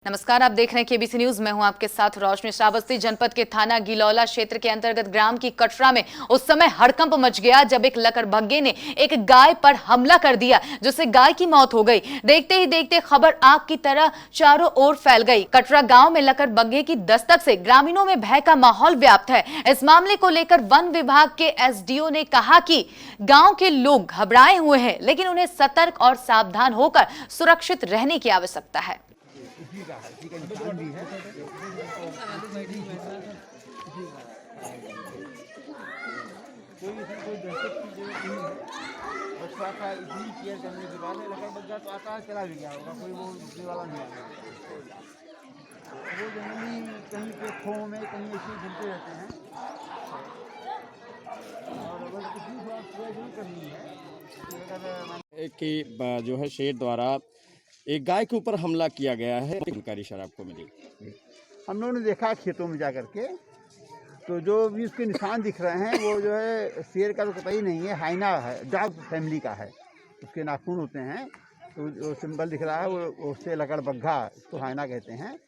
नमस्कार, आप देख रहे हैं केबीसी न्यूज। मैं हूं आपके साथ रोशनी। श्रावस्ती जनपद के थाना गिलौला क्षेत्र के अंतर्गत ग्राम की कटरा में उस समय हड़कंप मच गया जब एक लकड़बग्घे ने एक गाय पर हमला कर दिया, जिससे गाय की मौत हो गई। देखते ही देखते खबर आग की तरह चारों ओर फैल गई। कटरा गांव में लकड़बग्घे की दस्तक से ग्रामीणों में भय का माहौल व्याप्त है। इस मामले को लेकर वन विभाग के एसडीओ ने कहा कि गांव के लोग घबराए हुए हैं, लेकिन उन्हें सतर्क और सावधान होकर सुरक्षित रहने की आवश्यकता है। इसी का है, इसी का निशान भी है। कोई दहशत की जरूरत नहीं है। बस थोड़ा सा इतनी केयर करने के बाद लकड़बग्घा तो आता है, चला भी गया होगा, कोई वो दूसरे वाला नहीं आएगा। वो जनरली कहीं पे खो में कहीं ऐसे घूमते रहते हैं। और अगर किसी थोड़ा केयर जरूर करनी है कि जो है शेर द्वारा एक गाय के ऊपर हमला किया गया है, जानकारी सर आपको मिली? हम लोगों ने देखा खेतों में जा करके, तो जो भी उसके निशान दिख रहे हैं वो जो है शेर का तो कतई नहीं है, हाइना है, डॉग फैमिली का है। उसके नाखून होते हैं, तो जो सिंबल दिख रहा है वो उससे लकड़बग्घा, उसको हाइना कहते हैं,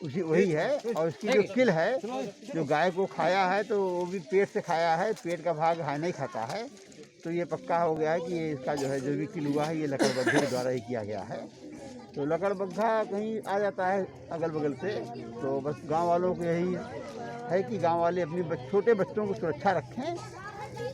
उसी वही है। और उसकी जो किल है, जो गाय को खाया है तो वो भी पेट से खाया है, पेट का भाग हाइना ही खाता है। तो ये पक्का हो गया है कि ये इसका जो है जो भी किल हुआ है ये लकड़बग्घे के द्वारा ही किया गया है। तो लकड़बग्घा कहीं आ जाता है अगल बगल से, तो बस गांव वालों को यही है कि गांव वाले अपने छोटे बच्चों को सुरक्षा रखें,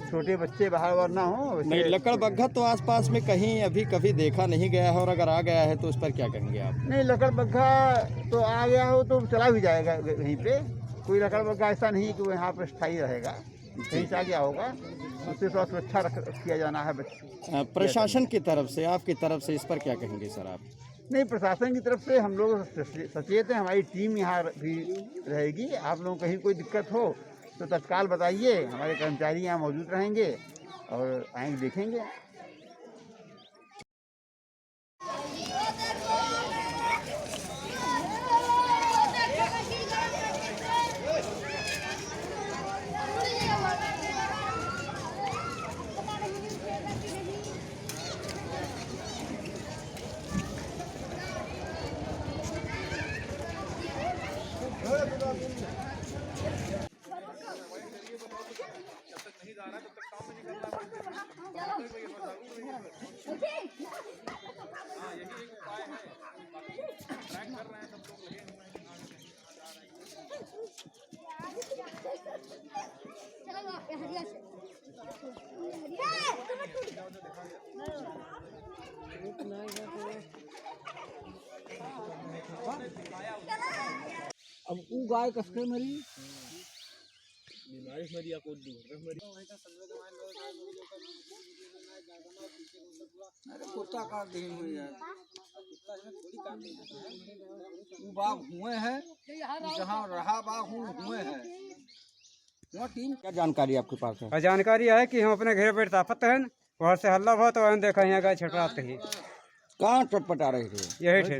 छोटे बच्चे बाहर बाहर ना हो। नहीं, लकड़बग्घा तो आसपास में कहीं अभी कभी देखा नहीं गया है, और अगर आ गया है तो उस पर क्या कहेंगे आप? नहीं, लकड़बग्घा तो आ गया हो तो चला भी जाएगा वहीं पे। कोई लकड़बग्घा ऐसा नहीं है कि वो यहाँ पर स्थायी रहेगा, कहीं से आ गया होगा, उससे थोड़ा सुरक्षा किया जाना है बच्चे। प्रशासन की तरफ से, आपकी तरफ से इस पर क्या कहेंगे सर आप? नहीं, प्रशासन की तरफ से हम लोग सचेत हैं, हमारी टीम यहाँ भी रहेगी। आप लोगों को कहीं कोई दिक्कत हो तो तत्काल बताइए, हमारे कर्मचारी यहाँ मौजूद रहेंगे और आएंगे, देखेंगे। अब वो गाय कसके मरी अरे कुत्ता काट दी वो बाघ हुए हैं, जहाँ रहा बाघ हुए हैं। क्या जानकारी आपके पास है? जानकारी है कि हम अपने घर पर तापत हैं, वहाँ से हल्ला हुआ तो देखा यहाँ गाय छटराते ही। कहाँ टटपटा रही थी? यही थे।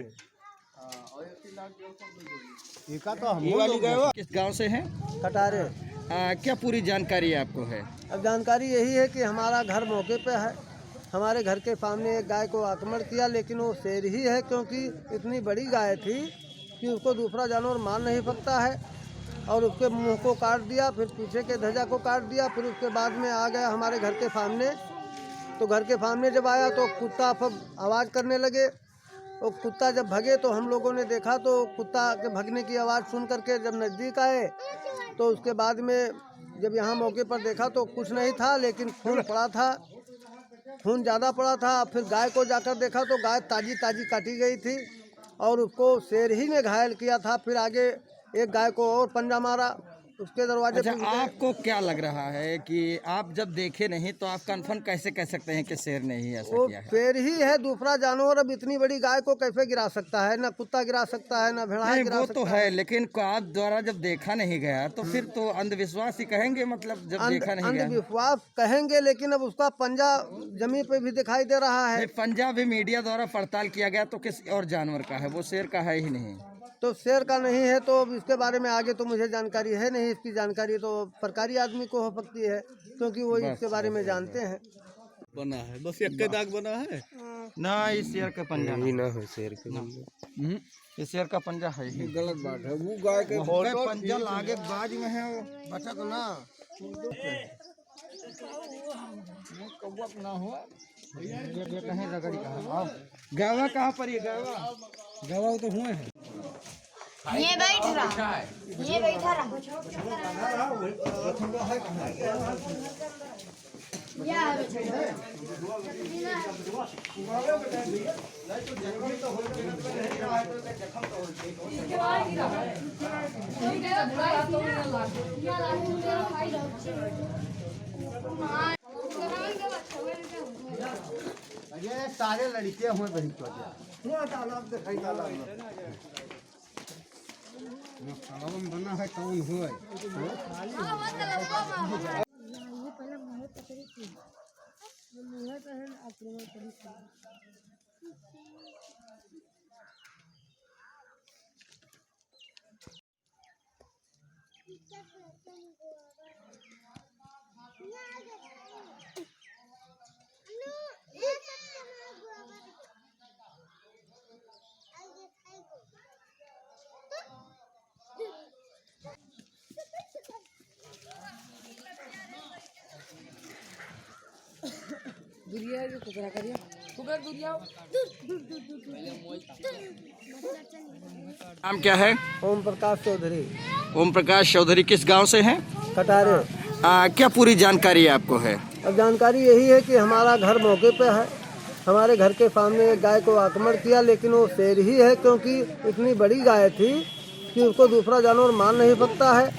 ये वाली गाय किस गांव से है? कटारे। क्या पूरी जानकारी आपको है? अब जानकारी यही है कि हमारा घर मौके पे है, हमारे घर के सामने एक गाय को आक्रमण किया, लेकिन वो शेर ही है, क्योंकि इतनी बड़ी गाय थी कि उसको दूसरा जानवर मार नहीं सकता है। और उसके मुंह को काट दिया, फिर पीछे के ध्वजा को काट दिया, फिर उसके बाद में आ गया हमारे घर के सामने। तो घर के सामने जब आया तो कुत्ता सब आवाज़ करने लगे। और कुत्ता जब भगे तो हम लोगों ने देखा, तो कुत्ता के भगने की आवाज़ सुन करके जब नज़दीक आए तो उसके बाद में जब यहाँ मौके पर देखा तो कुछ नहीं था, लेकिन खून पड़ा था, खून ज़्यादा पड़ा था। फिर गाय को जाकर देखा तो गाय ताजी ताजी काटी गई थी और उसको शेर ही ने घायल किया था। फिर आगे एक गाय को और पंजा मारा उसके दरवाजे अच्छा, पे। आपको क्या लग रहा है कि आप जब देखे नहीं तो आप कंफर्म कैसे कह सकते हैं कि शेर ने ही ऐसा वो किया है? शेर ही है, दूसरा जानवर अब इतनी बड़ी गाय को कैसे गिरा सकता है? ना कुत्ता गिरा सकता है, ना भेड़ा नहीं, गिरा वो सकता तो है, लेकिन आप द्वारा जब देखा नहीं गया तो फिर तो अंधविश्वास ही कहेंगे, मतलब जब देखा नहीं गया। अंधविश्वास कहेंगे, लेकिन अब उसका पंजा जमीन पे भी दिखाई दे रहा है। नहीं, पंजाब भी मीडिया द्वारा पड़ताल किया गया तो किसी और जानवर का है, वो शेर का है ही नहीं। तो शेर का नहीं है, तो अब इसके बारे में आगे तो मुझे जानकारी है नहीं। इसकी जानकारी तो सरकारी आदमी को हो सकती है, क्योंकि वो इसके बारे में जानते हैं। बना है, बस एक के दाग बना है ना, इस शेर का पंजा ना हो शेर के ये शेर का पंजा है ही। गलत बात है, वो गाय के पंजा लागे बाज में है वो। बचा तो ना ना हुआ ये कहीं रगड़ी कहाँ गावा कहाँ पर ये गावा गवाह तो हुए हैं। ये बैठ रहा, ये बैठा रहा। ये सारे लड़के हुए बड़ी बना है कौन हुए नाम क्या है? ओम प्रकाश चौधरी, ओम प्रकाश चौधरी किस गांव से हैं? कटारे। क्या पूरी जानकारी आपको है? अब जानकारी यही है कि हमारा घर मौके पे है। हमारे घर के सामने एक गाय को आक्रमण किया, लेकिन वो शेर ही है, क्योंकि इतनी बड़ी गाय थी कि उसको दूसरा जानवर मार नहीं सकता है।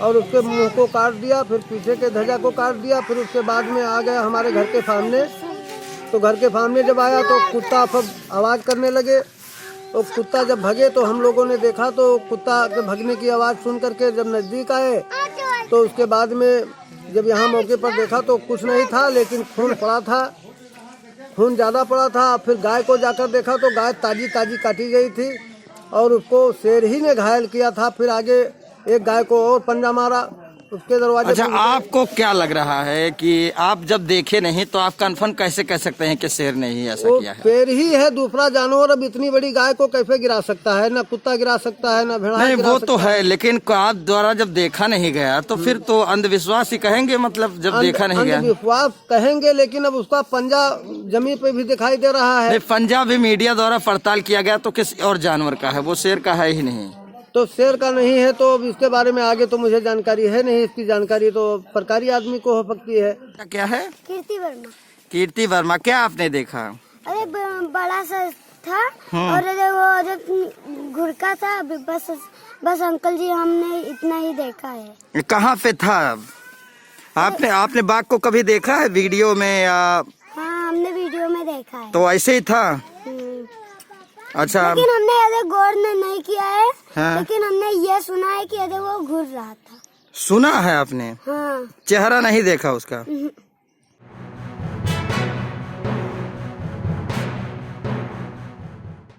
और उसके मुंह को काट दिया, फिर पीछे के ध्वजा को काट दिया, फिर उसके बाद में आ गया हमारे घर के सामने। तो घर के सामने जब आया तो कुत्ता सब आवाज़ करने लगे। तो कुत्ता जब भगे तो हम लोगों ने देखा, तो कुत्ता के भगने की आवाज़ सुन करके जब नज़दीक आए तो उसके बाद में जब यहाँ मौके पर देखा तो कुछ नहीं था, लेकिन खून पड़ा था, खून ज़्यादा पड़ा था। फिर गाय को जाकर देखा तो गाय ताजी ताजी काटी गई थी और उसको शेर ही ने घायल किया था। फिर आगे एक गाय को और पंजा मारा उसके दरवाजे। अच्छा, आपको क्या लग रहा है कि आप जब देखे नहीं तो आप कन्फर्म कैसे कह सकते हैं कि शेर ने ही ऐसा किया है? शेर ही है, दूसरा जानवर अब इतनी बड़ी गाय को कैसे गिरा सकता है? ना कुत्ता गिरा सकता है, ना भेड़ा नहीं, गिरा वो सकता तो है, लेकिन आप द्वारा जब देखा नहीं गया तो फिर तो अंधविश्वास ही कहेंगे, मतलब जब देखा नहीं गया। अंधविश्वास कहेंगे, लेकिन अब उसका पंजा जमीन पे भी दिखाई दे रहा है। नहीं, पंजा भी मीडिया द्वारा पड़ताल किया गया तो किस और जानवर का है, वो शेर का है ही नहीं। तो शेर का नहीं है, तो अब इसके बारे में आगे तो मुझे जानकारी है नहीं। इसकी जानकारी तो सरकारी आदमी को हो सकती है। क्या है? कीर्ति वर्मा। कीर्ति वर्मा, क्या आपने देखा? अरे बड़ा सा था और वो जब घुरका था, बस अंकल जी हमने इतना ही देखा है। कहाँ पे था? आपने बाघ को कभी देखा है वीडियो में या? हाँ, हमने वीडियो में देखा है। तो ऐसे ही था? अच्छा, लेकिन हमने यदि गौर नहीं किया है। हाँ। लेकिन हमने ये सुना है कि यदि वो घूर रहा था। सुना है आपने? हाँ। चेहरा नहीं देखा उसका?